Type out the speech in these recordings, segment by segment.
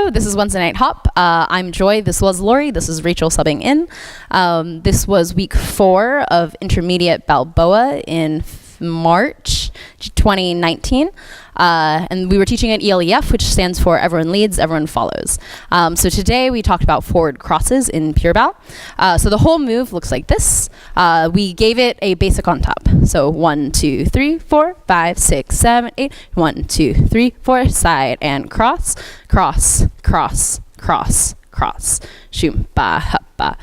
Hello, this is Wednesday Night Hop. I'm Joy, this was Lori, this is Rachel subbing in. This was week 4 of Intermediate Balboa in March 2019. And we were teaching at ELEF, which stands for Everyone Leads, Everyone Follows. So today we talked about forward crosses in Pure Bal. So the whole move looks like this. We gave it a basic on top. So 1, 2, 3, 4, 5, 6, 7, 8. 1, 2, 3, 4, side and cross, cross, cross, cross, cross. Shoom ba ha ba.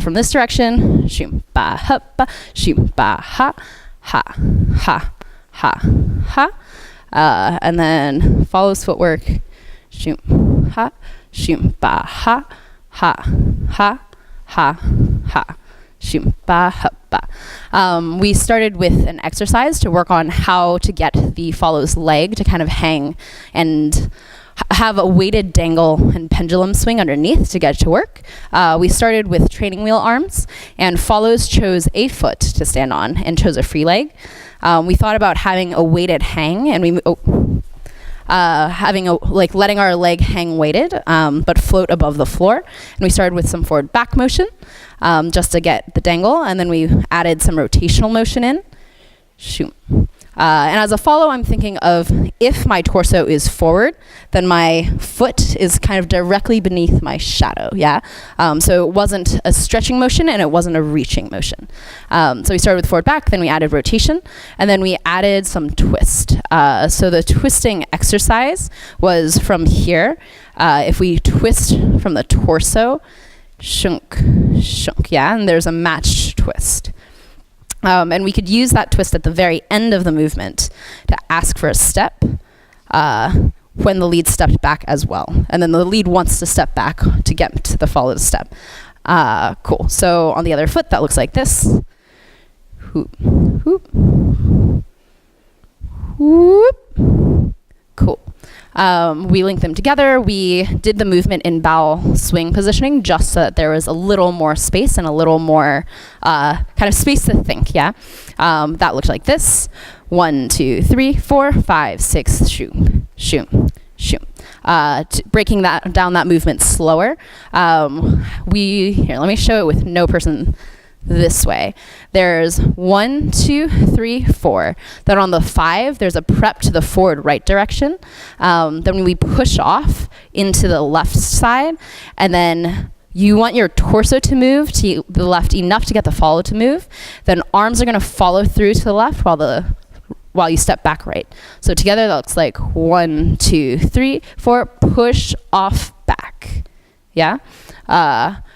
From this direction, shoom ba ha ba, shoom ba ha, ha, ha, ha, ha. And then follows footwork, shoom ha, shoom ba ha, ha, ha, ha, ha, shoom ba ha ba. We started with an exercise to work on how to get the follows leg to kind of hang and have a weighted dangle and pendulum swing underneath to get it to work. We started with training wheel arms, and follows chose a foot to stand on and chose a free leg. We thought about having a weighted hang, and letting our leg hang weighted, but float above the floor. And we started with some forward back motion, just to get the dangle, and then we added some rotational motion in. Shoot. And as a follow, I'm thinking of if my torso is forward, then my foot is kind of directly beneath my shadow, yeah? So it wasn't a stretching motion and it wasn't a reaching motion. So we started with forward back, then we added rotation, and then we added some twist. So the twisting exercise was from here. If we twist from the torso, shunk, shunk, yeah? And there's a matched twist. And we could use that twist at the very end of the movement to ask for a step when the lead stepped back as well. And then the lead wants to step back to get to the followed step. Cool. So on the other foot, that looks like this. Hoop, hoop, whoop. Cool. We linked them together. We did the movement in Bal swing positioning just so that there was a little more space and a little more kind of space to think, yeah? That looked like this. 1, 2, 3, 4, 5, 6, shoot, shoot, shoot. Breaking down that movement slower. Here, let me show it with no person this way. There's 1, 2, 3, 4. Then on the 5, there's a prep to the forward right direction. Then we push off into the left side, and then you want your torso to move to the left enough to get the follow to move. Then arms are going to follow through to the left while you step back right. So together that looks like 1, 2, 3, 4, push off back. Yeah?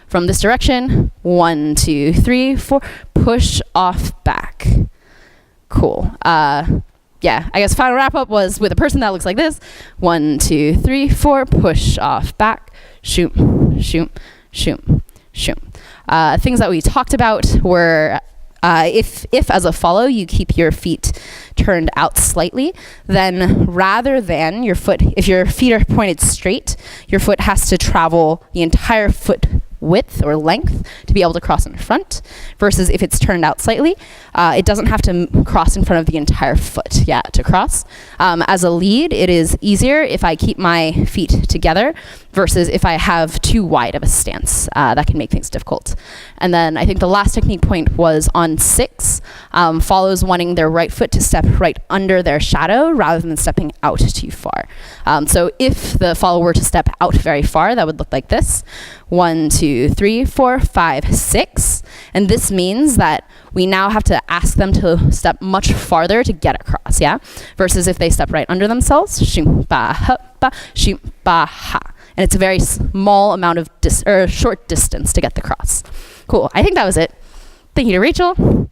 From this direction, 1, 2, 3, 4, push off back. Cool. Yeah, I guess final wrap up was with a person that looks like this. 1, 2, 3, 4, push off back. Shoot, shoot, shoot, shoot. Things that we talked about were if as a follow you keep your feet turned out slightly, then rather than if your feet are pointed straight, your foot has to travel the entire foot width or length to be able to cross in front, versus if it's turned out slightly, it doesn't have to cross in front of the entire foot, yeah, to cross. As a lead, it is easier if I keep my feet together versus if I have too wide of a stance. That can make things difficult. And then I think the last technique point was on 6, follows wanting their right foot to step right under their shadow rather than stepping out too far. So if the follower were to step out very far, that would look like this. 1, 2, 3, 4, 5, 6. And this means that we now have to ask them to step much farther to get across, yeah? Versus if they step right under themselves, shoom ba ha ba, shoom ba ha. And it's a very small amount of short distance to get the cross. Cool, I think that was it. Thank you to Rachel.